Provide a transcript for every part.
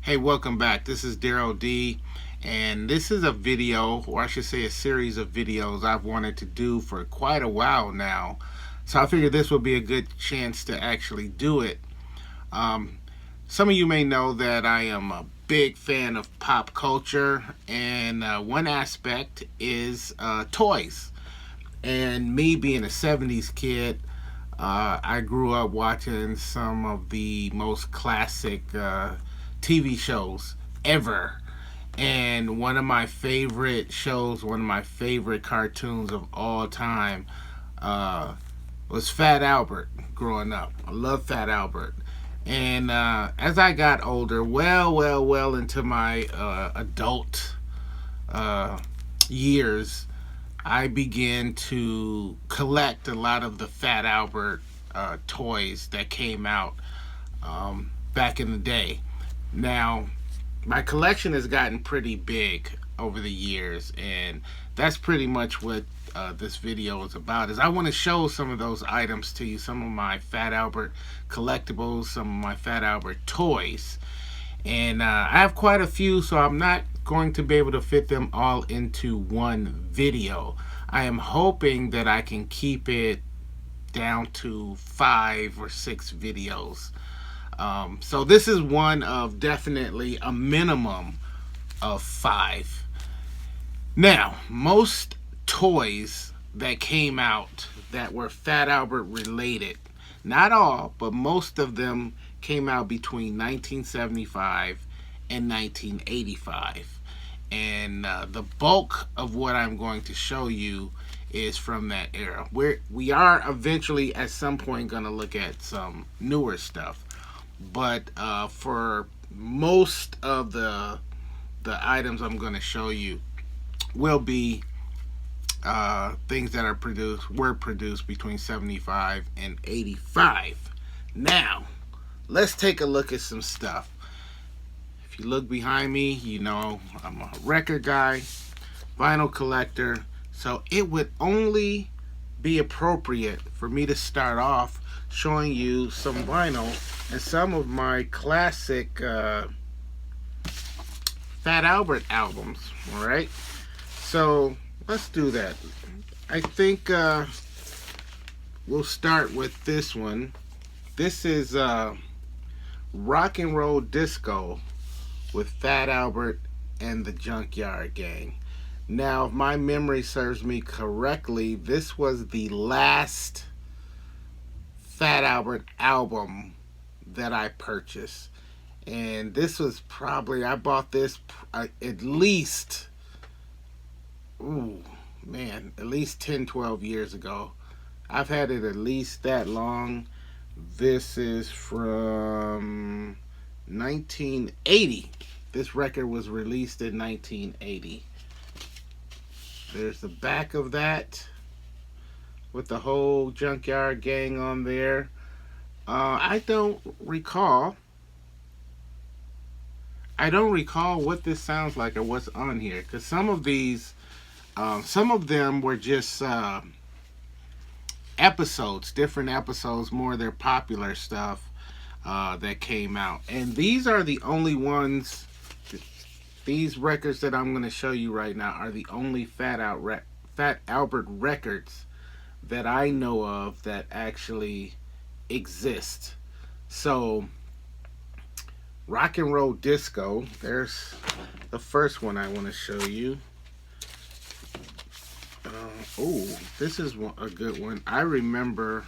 Hey, welcome back. This is Daryl D, and this is a video, or I should say a series of videos I've wanted to do for quite a while now. So I figured this would be a good chance to actually do it. Um, some of you may know that I am a big fan of pop culture, and one aspect is toys. And me being a 70s kid, I grew up watching some of the most classic TV shows ever. And one of my favorite shows, one of my favorite cartoons of all time, uh, was Fat Albert growing up. I love Fat Albert. And as I got older, well into my adult uh, years, I began to collect a lot of the Fat Albert toys that came out back in the day. Now, my collection has gotten pretty big over the years, and that's pretty much what this video is about. Is I want to show some of those items to you, some of my Fat Albert collectibles, some of my Fat Albert toys, and I have quite a few, so I'm not going to be able to fit them all into one video. I am hoping that I can keep it down to 5 or 6 videos. So this is one of definitely a minimum of 5. Now, most toys that came out that were Fat Albert related, not all, but most of them came out between 1975 and 1985. And the bulk of what I'm going to show you is from that era. We are eventually at some point going to look at some newer stuff, but for most of the items I'm going to show you will be things that were produced between 75 and 85. Now, let's take a look at some stuff. If you look behind me, you know I'm a record guy, vinyl collector, so it would only be appropriate for me to start off showing you some vinyl and some of my classic Fat Albert albums. All right, so let's do that. I think we'll start with this one. This is Rock and Roll Disco with Fat Albert and the Junkyard Gang. Now, if my memory serves me correctly, this was the last Fat Albert album that I purchased. And this was probably, I bought this at least, ooh, man, at least 10, 12 years ago. I've had it at least that long. This is from 1980. This record was released in 1980. There's the back of that with the whole Junkyard Gang on there. I don't recall. What this sounds like or what's on here, because some of these, some of them were just episodes, different episodes, more of their popular stuff that came out. And these are the only ones. These records that I'm going to show you right now are the only Fat Albert records that I know of that actually exist. So, Rock and Roll Disco, there's the first one I want to show you. Oh, this is a good one. I remember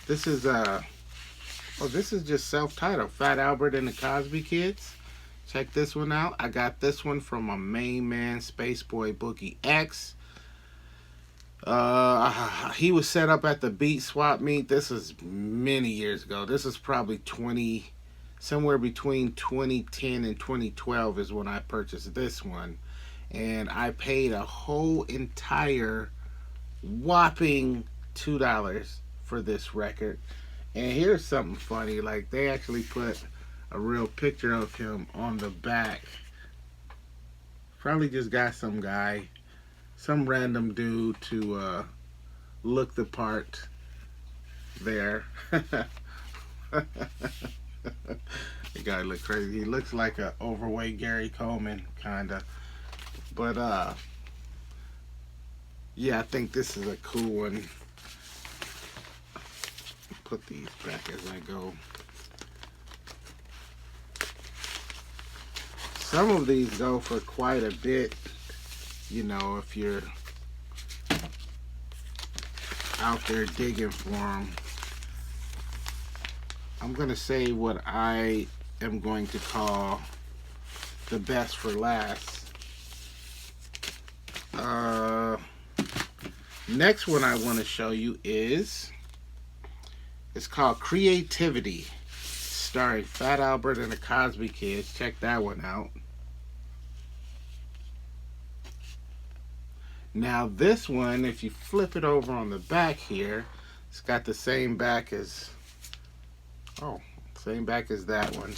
this is this is just self-titled, Fat Albert and the Cosby Kids. Check this one out. I got this one from my main man, Spaceboy Boogie X. He was set up at the Beat Swap Meet. This is many years ago. This is probably somewhere between 2010 and 2012 is when I purchased this one. And I paid a whole entire whopping $2 for this record. And here's something funny. Like, they actually put a real picture of him on the back. Probably just got some guy, some random dude to look the part there. guy look crazy. He looks like a overweight Gary Coleman, kinda. But yeah, I think this is a cool one. Put these back as I go. Some of these go for quite a bit, you know, if you're out there digging for them. I'm going to say what I am going to call the best for last. Next one I want to show you is, it's called Creativity, starring Fat Albert and the Cosby Kids. Check that one out. Now this one, if you flip it over on the back here, it's got the same back as, same back as that one.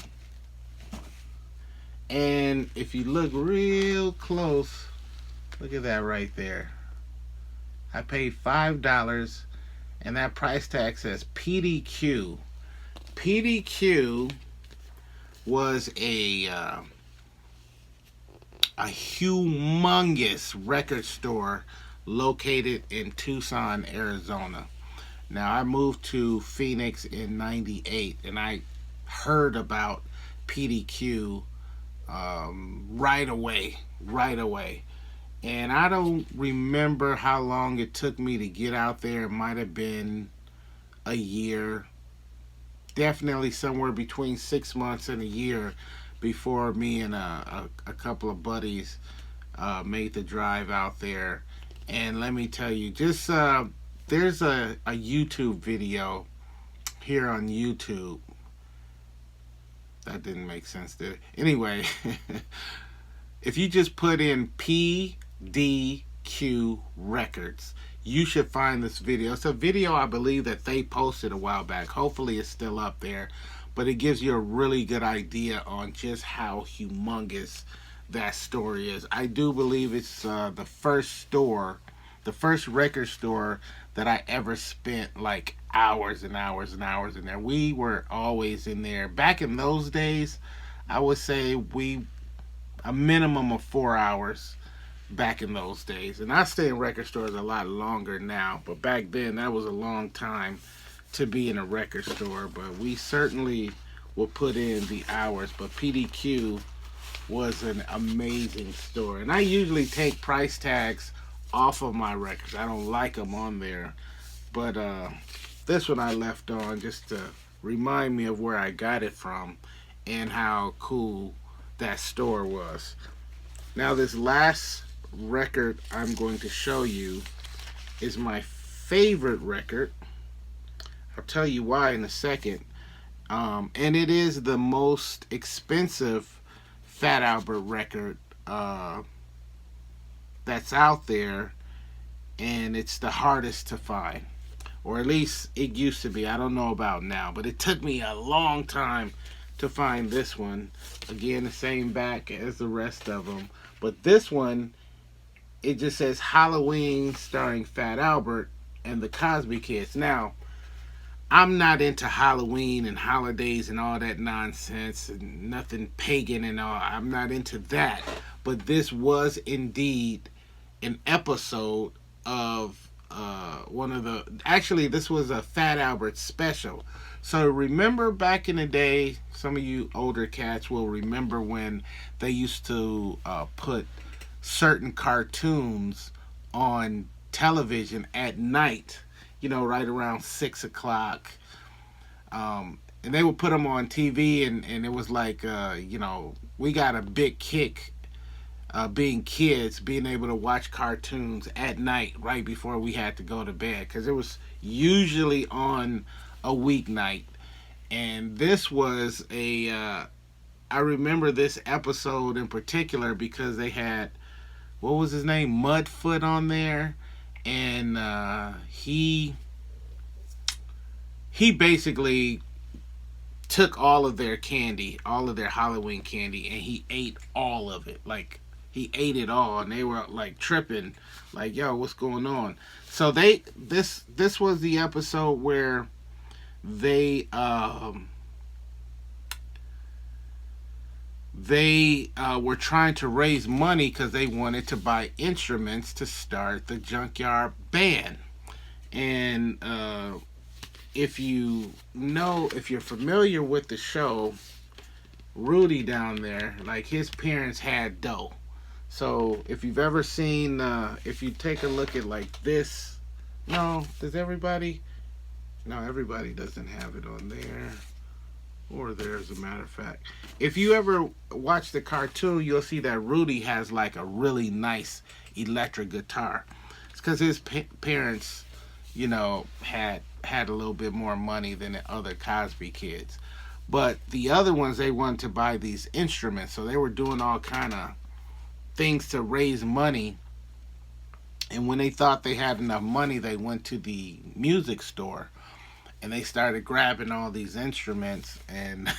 And if you look real close, look at that right there. I paid $5 and that price tag says PDQ. PDQ was a humongous record store located in Tucson, Arizona. Now, I moved to Phoenix in '98, and I heard about PDQ right away. And I don't remember how long it took me to get out there. It might have been a year. Definitely somewhere between 6 months and a year before me and a couple of buddies made the drive out there. And let me tell you, just there's a YouTube video here on YouTube. That didn't make sense, did it? Anyway, if you just put in PDQ Records, you should find this video. It's a video I believe that they posted a while back. Hopefully it's still up there. But it gives you a really good idea on just how humongous that store is. I do believe it's the first record store that I ever spent like hours and hours and hours in there. We were always in there. Back in those days, I would say a minimum of 4 hours back in those days. And I stay in record stores a lot longer now, but back then that was a long time to be in a record store. But we certainly will put in the hours. But PDQ was an amazing store, and I usually take price tags off of my records. I don't like them on there, but this one I left on just to remind me of where I got it from and how cool that store was. Now this last record I'm going to show you is my favorite record. I'll tell you why in a second. And it is the most expensive Fat Albert record that's out there, and it's the hardest to find, or at least it used to be. I don't know about now, but it took me a long time to find this one. Again, the same back as the rest of them, but this one, it just says Halloween starring Fat Albert and the Cosby Kids. Now, I'm not into Halloween and holidays and all that nonsense and nothing pagan and all. I'm not into that. But this was indeed an episode of one of the... Actually, this was a Fat Albert special. So remember back in the day, some of you older cats will remember when they used to put certain cartoons on television at night. You know, right around 6 o'clock. And they would put them on TV, and it was like, you know, we got a big kick being kids, being able to watch cartoons at night right before we had to go to bed, because it was usually on a weeknight. And this was I remember this episode in particular because they had, what was his name, Mudfoot on there. And he basically took all of their candy, all of their Halloween candy, and he ate all of it. Like, he ate it all, and they were like tripping, like, yo, what's going on? So this was the episode where they they were trying to raise money because they wanted to buy instruments to start the Junkyard Band. And if you're familiar with the show, Rudy down there, like his parents had dough. So if you've ever seen, if you take a look at like this, no, does everybody? No, everybody doesn't have it on there. Or there, as a matter of fact. If you ever watch the cartoon, you'll see that Rudy has like a really nice electric guitar. It's because his parents, had a little bit more money than the other Cosby kids. But the other ones, they wanted to buy these instruments, so they were doing all kind of things to raise money. And when they thought they had enough money, they went to the music store and they started grabbing all these instruments and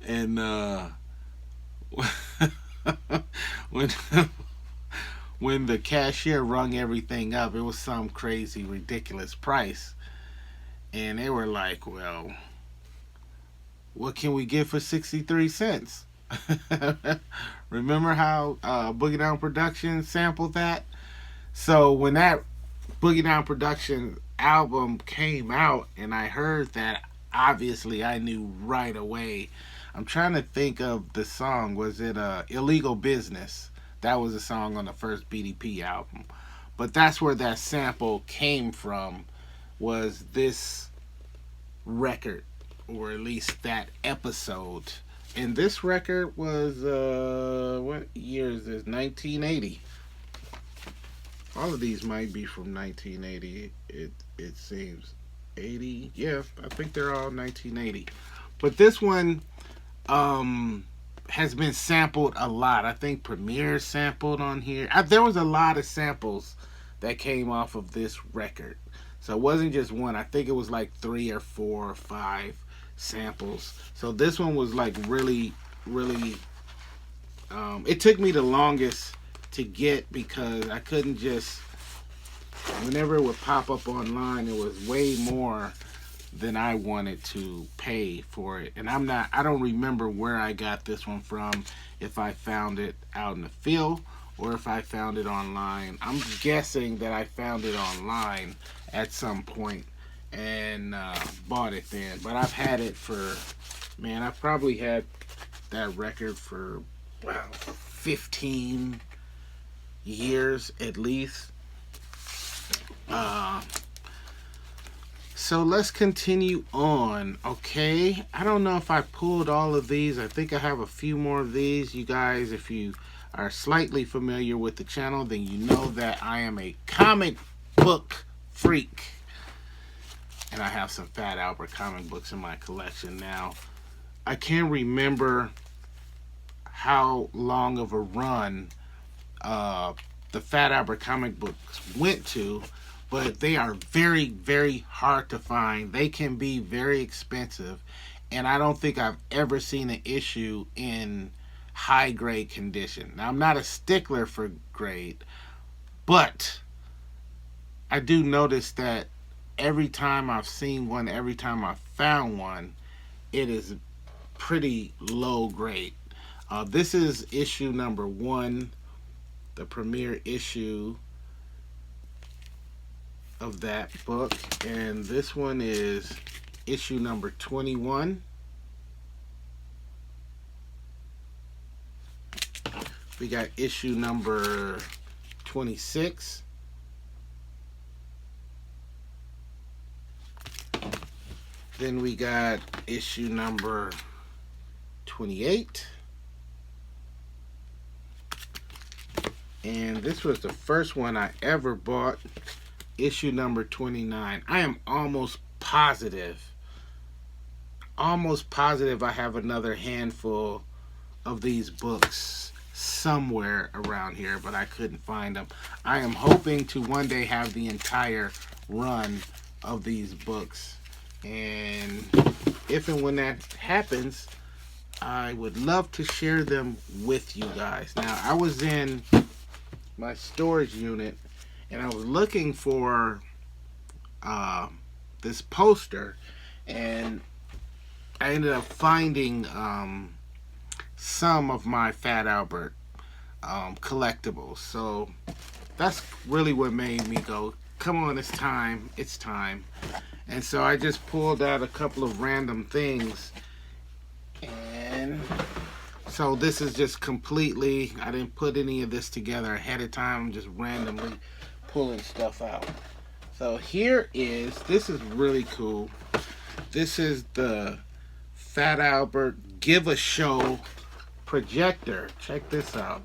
and when when the cashier rung everything up, it was some crazy ridiculous price, and they were like, well, what can we get for 63 cents? Remember how Boogie Down Productions sampled that? So when that Boogie Down Productions album came out and I heard that, obviously I knew right away. I'm trying to think of the song. Was it Illegal Business? That was a song on the first BDP album. But that's where that sample came from, was this record, or at least that episode. And this record was, what year is this? 1980. All of these might be from 1980. It seems 80. Yeah, I think they're all 1980. But this one has been sampled a lot. I think Premiere sampled on here. There was a lot of samples that came off of this record. So it wasn't just one. I think it was like 3 or 4 or 5 samples. So this one was like really, really. It took me the longest to get because I couldn't just. Whenever it would pop up online, it was way more than I wanted to pay for it. And I don't remember where I got this one from, if I found it out in the field or if I found it online. I'm guessing that I found it online at some point and bought it then. But I've had it for, man, I've probably had that record for, wow, 15 years at least. So let's continue on, okay? I don't know if I pulled all of these. I think I have a few more of these. You guys, if you are slightly familiar with the channel, then you know that I am a comic book freak. And I have some Fat Albert comic books in my collection now. I can't remember how long of a run the Fat Albert comic books went to, but they are very, very hard to find. They can be very expensive, and I don't think I've ever seen an issue in high grade condition. Now, I'm not a stickler for grade, but I do notice that every time I've seen one, every time I've found one, it is pretty low grade. This is issue number 1, the premiere issue of that book, and this one is issue number 21. We got issue number 26. Then we got issue number 28. And this was the first one I ever bought, issue number 29. I am almost positive I have another handful of these books somewhere around here, but I couldn't find them. I am hoping to one day have the entire run of these books, and if and when that happens, I would love to share them with you guys. Now, I was in my storage unit and I was looking for this poster, and I ended up finding some of my Fat Albert collectibles. So that's really what made me go, come on, it's time, it's time. And so I just pulled out a couple of random things. And so this is just completely, I didn't put any of this together ahead of time. I'm just randomly pulling stuff out. So here is, this is really cool. This is the Fat Albert Give a Show projector. Check this out.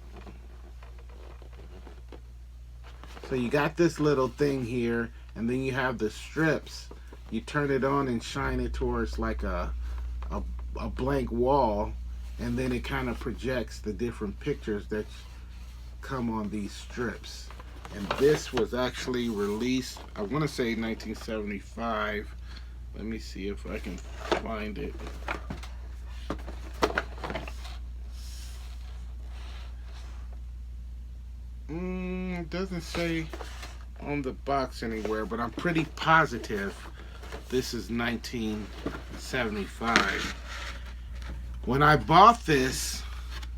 So you got this little thing here, and then you have the strips. You turn it on and shine it towards like a blank wall, and then it kind of projects the different pictures that come on these strips. And this was actually released, I want to say 1975. Let me see if I can find it. It doesn't say on the box anywhere, but I'm pretty positive this is 1975. When I bought this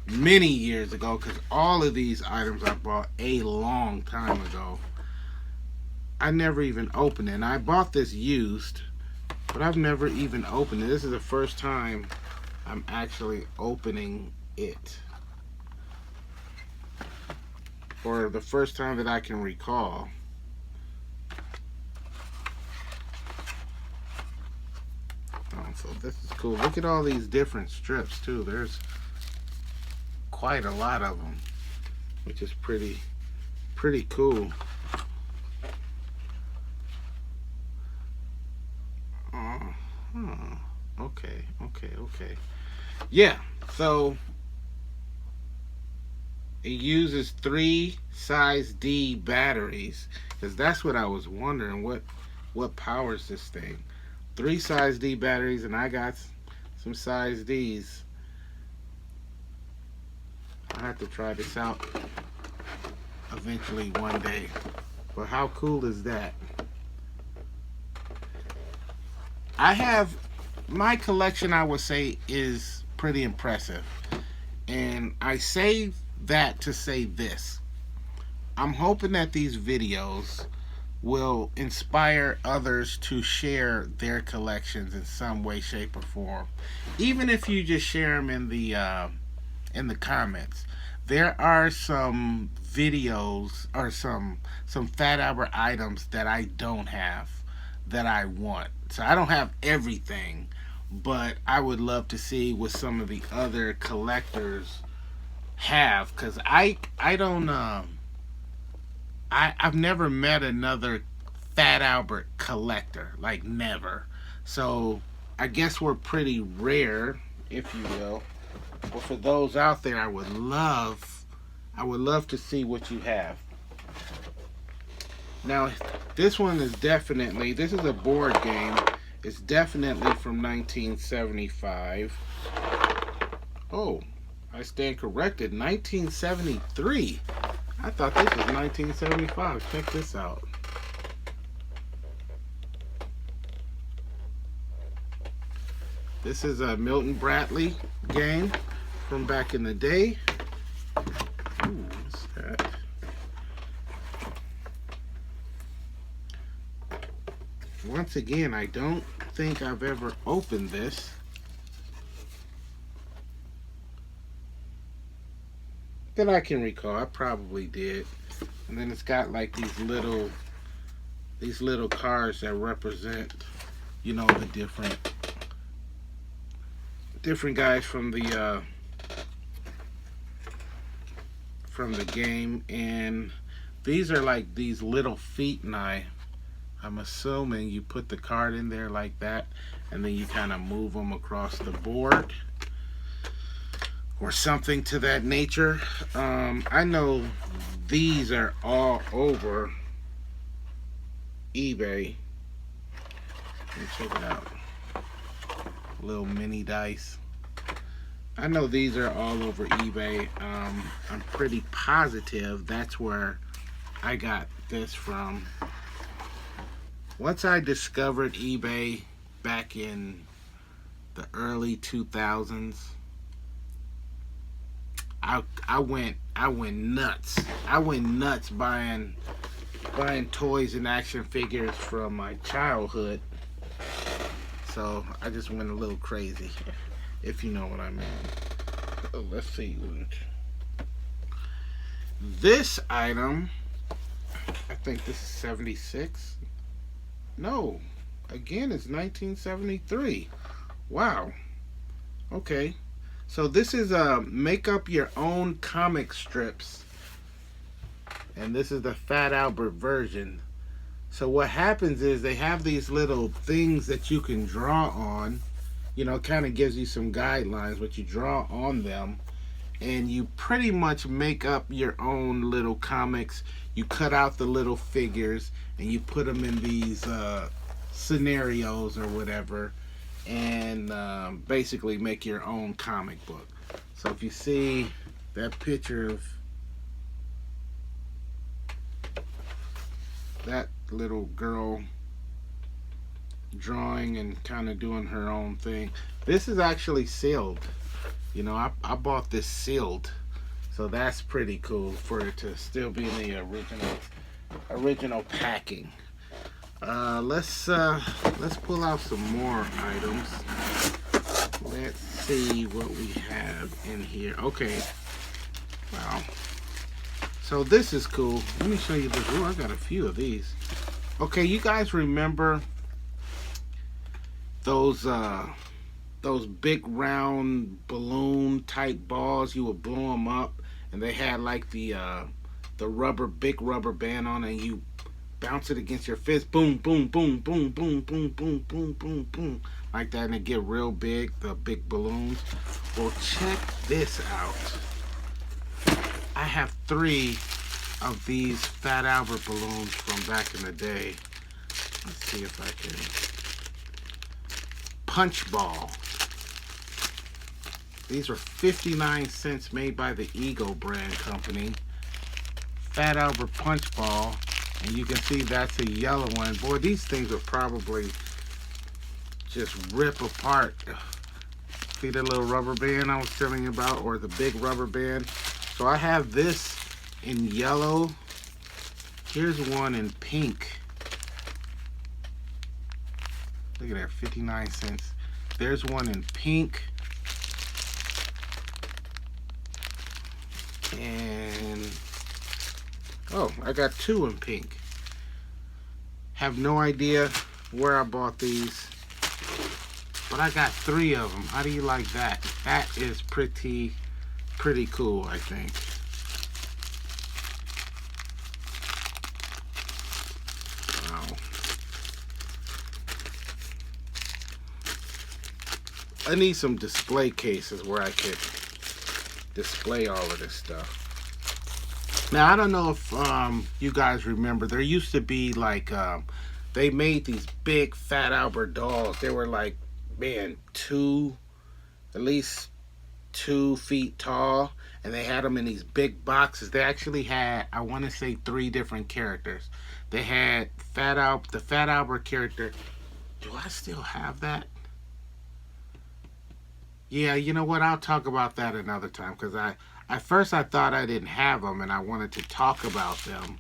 many years ago, because all of these items I bought a long time ago, I never even opened it. And I bought this used, but I've never even opened it. This is the first time I'm actually opening it. For the first time that I can recall. Oh, so this is cool. Look at all these different strips too. There's quite a lot of them, which is pretty cool. Okay. Yeah, so it uses 3 size D batteries, because that's what I was wondering, what powers this thing. 3 size D batteries, and I got some size D's. I have to try this out eventually one day. But how cool is that? I have, my collection, I would say, is pretty impressive. And I say that to say this. I'm hoping that these videos will inspire others to share their collections in some way, shape, or form. Even if you just share them in the comments. There are some videos or some Fat Albert items that I don't have that I want. So I don't have everything, but I would love to see what some of the other collectors have, because I've never met another Fat Albert collector, like never. So I guess we're pretty rare, if you will. But for those out there, I would love to see what you have. Now, this one is definitely, this is a board game. It's definitely from 1975. Oh, I stand corrected. 1973. I thought this was 1975. Check this out. This is a Milton Bradley game from back in the day. Ooh, what's that? Once again, I don't think I've ever opened this. That I can recall. I probably did. And then it's got like these little cards that represent, you know, the different guys from the game. And these are like these little feet, and I'm assuming you put the card in there like that, and then you kind of move them across the board or something to that nature. I know these are all over eBay. Let me check it out. Little mini dice. I know these are all over eBay. I'm pretty positive that's where I got this from. Once I discovered eBay back in the early 2000s, I went nuts. I went nuts buying toys and action figures from my childhood. So I just went a little crazy, if you know what I mean. Oh, let's see. This item, I think this is 76. No, again, it's 1973. Wow. Okay. So this is make up your own comic strips. And this is the Fat Albert version. So what happens is they have these little things that you can draw on. You know, kind of gives you some guidelines, but you draw on them. And you pretty much make up your own little comics. You cut out the little figures and you put them in these scenarios or whatever, and basically make your own comic book. So if you see that picture of that little girl drawing and kind of doing her own thing, this is actually sealed. You know, I bought this sealed, so that's pretty cool for it to still be in the original packing. Let's pull out some more items. Let's see what we have in here. Okay, wow. So this is cool. Let me show you this. Oh, I got a few of these. Okay, you guys remember those big round balloon type balls? You would blow them up, and they had like the big rubber band on it, and you bounce it against your fist, boom, boom, boom, boom, boom, boom, boom, boom, boom, boom, like that, and it get real big, the big balloons. Well, check this out. I have 3 of these Fat Albert balloons from back in the day. Let's see if I can. Punch ball. These are 59 cents, made by the Ego brand company. Fat Albert punch ball. And you can see that's a yellow one. Boy, these things would probably just rip apart. See the little rubber band I was telling you about, or the big rubber band? So I have this in yellow. Here's one in pink. Look at that, 59 cents. There's one in pink. And oh, I got 2 in pink. Have no idea where I bought these, but I got 3 of them. How do you like that? That is pretty cool, I think. Wow. I need some display cases where I could display all of this stuff. Now, I don't know if you guys remember, there used to be like, they made these big Fat Albert dolls. They were like, man, at least 2 feet tall, and they had them in these big boxes. They actually had, I want to say, 3 different characters. They had the Fat Albert character. Do I still have that? Yeah, you know what? I'll talk about that another time, because at first I thought I didn't have them and I wanted to talk about them,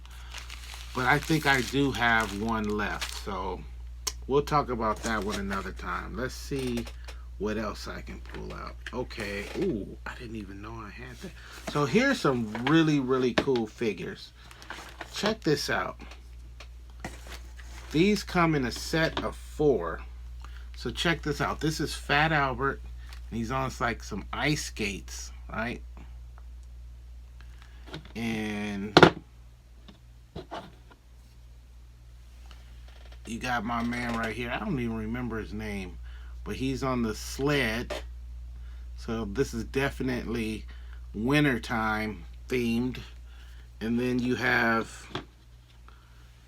but I think I do have one left, so we'll talk about that one another time. Let's see what else I can pull out. Okay. Ooh, I didn't even know I had that. So here's some really cool figures. Check this out. These come in a set of 4. So check this out. This is Fat Albert, and he's on like some ice skates, right? And you got my man right here. I don't even remember his name, but he's on the sled. So this is definitely wintertime themed. And then you have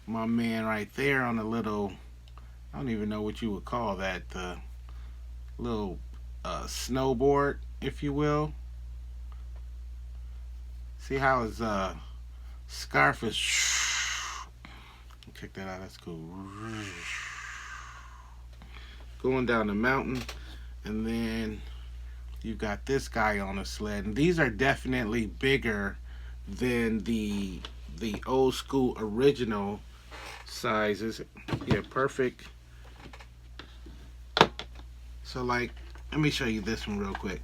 my man right there on a little, I don't even know what you would call that, the little snowboard, if you will. See how his scarf is, check that out, that's cool. Going down the mountain, and then You've got this guy on a sled, and these are definitely bigger than the old school original sizes. Yeah, perfect. So like, let me show you this one real quick.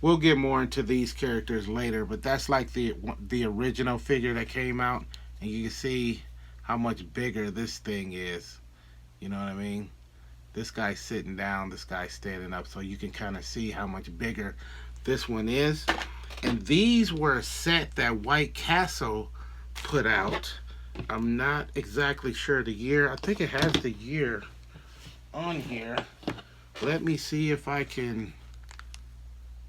We'll get more into these characters later, but that's like the original figure that came out, and you can see how much bigger this thing is. You know what I mean? This guy's sitting down, this guy's standing up, so you can kind of see how much bigger this one is. And these were a set that White Castle put out. I'm not exactly sure the year. I think it has the year on here. Let me see if I can.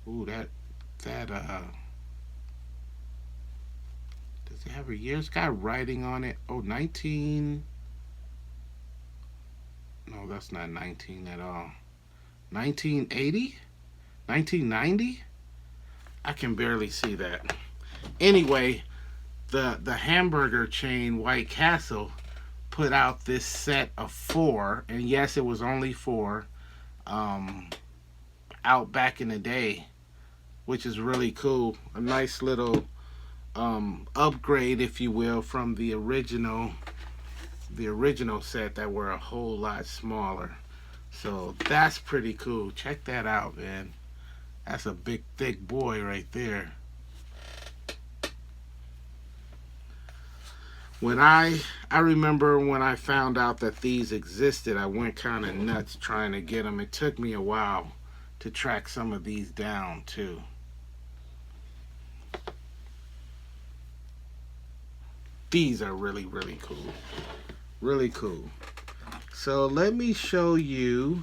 Ooh, that does it have a year? It's got writing on it. Oh, 19. No, that's not 19 at all. 1980? 1990? I can barely see that. Anyway, the hamburger chain White Castle put out this set of 4, and yes, it was only 4, out back in the day, which is really cool. A nice little upgrade, if you will, from the original set that were a whole lot smaller. So that's pretty cool. Check that out, man. That's a big, thick boy right there. When I remember when I found out that these existed, I went kind of nuts trying to get them. It took me a while to track some of these down too. These are really, really cool. Really cool. So let me show you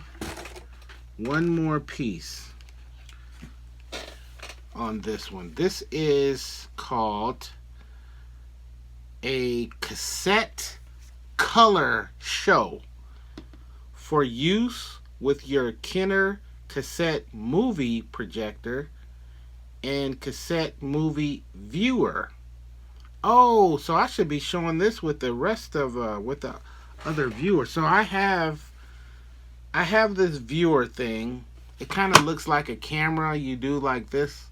one more piece on this one. This is called a cassette color show for use with your Kenner cassette movie projector and cassette movie viewer. Oh, so I should be showing this with the rest of with the other viewers. So I have this viewer thing. It kind of looks like a camera. You do like this,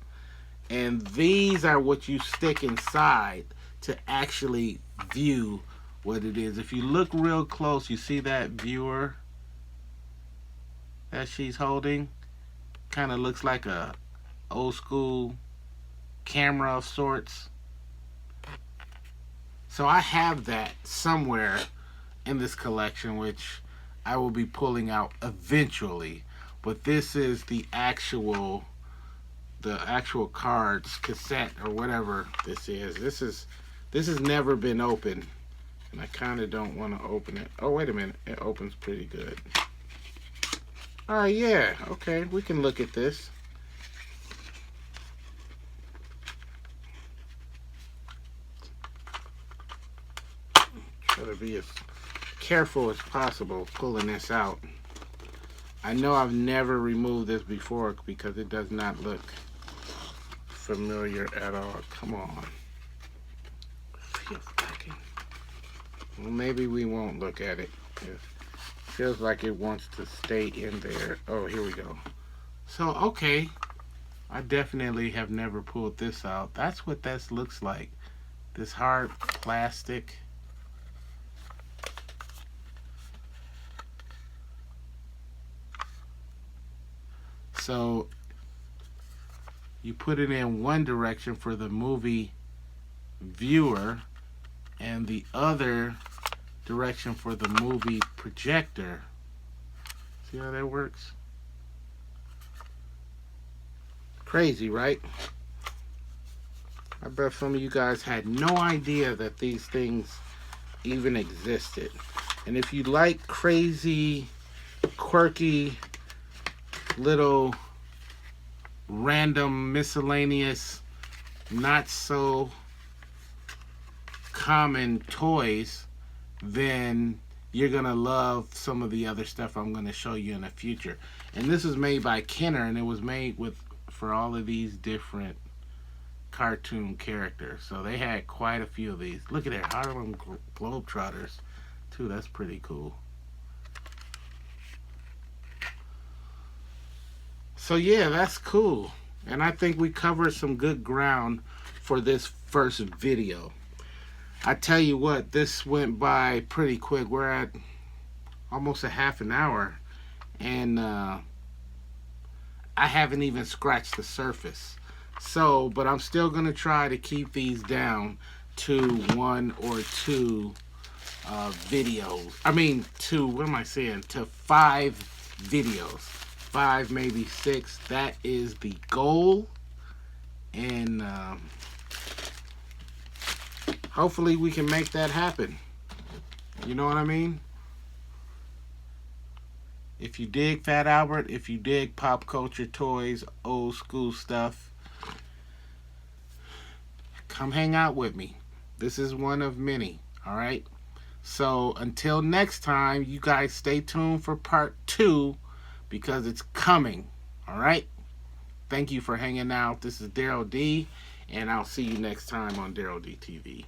and these are what you stick inside to actually view what it is. If you look real close, you see that viewer that she's holding. Kind of looks like a old school camera of sorts. So I have that somewhere in this collection, which I will be pulling out eventually. But this is the actual cards, cassette, or whatever this is. This has never been opened, and I kind of don't want to open it. Oh, wait a minute. It opens pretty good. All right, yeah. Okay, we can look at this. Try to be as careful as possible pulling this out. I know I've never removed this before because it does not look familiar at all. Come on. Well, maybe we won't look at it. It feels like it wants to stay in there. Oh, here we go. So, okay. I definitely have never pulled this out. That's what this looks like. This hard plastic. So you put it in one direction for the movie viewer and the other direction for the movie projector. See how that works? Crazy, right? I bet some of you guys had no idea that these things even existed. And if you like crazy, quirky, little random miscellaneous not so common toys, then you're gonna love some of the other stuff I'm gonna show you in the future. And this is made by Kenner, and it was made for all of these different cartoon characters. So they had quite a few of these. Look at that, Harlem Globetrotters too. That's pretty cool. So yeah, that's cool. And I think we covered some good ground for this first video. I tell you what, this went by pretty quick. We're at almost a half an hour, and I haven't even scratched the surface. So, but I'm still going to try to keep these down to one or two videos. I mean, what am I saying? To 5 videos. 5, maybe 6. That is the goal. And hopefully we can make that happen. You know what I mean? If you dig Fat Albert, if you dig pop culture toys, old school stuff, come hang out with me. This is one of many, all right? So until next time, you guys stay tuned for part 2 because it's coming, all right? Thank you for hanging out. This is Daryl D, and I'll see you next time on Daryl D TV.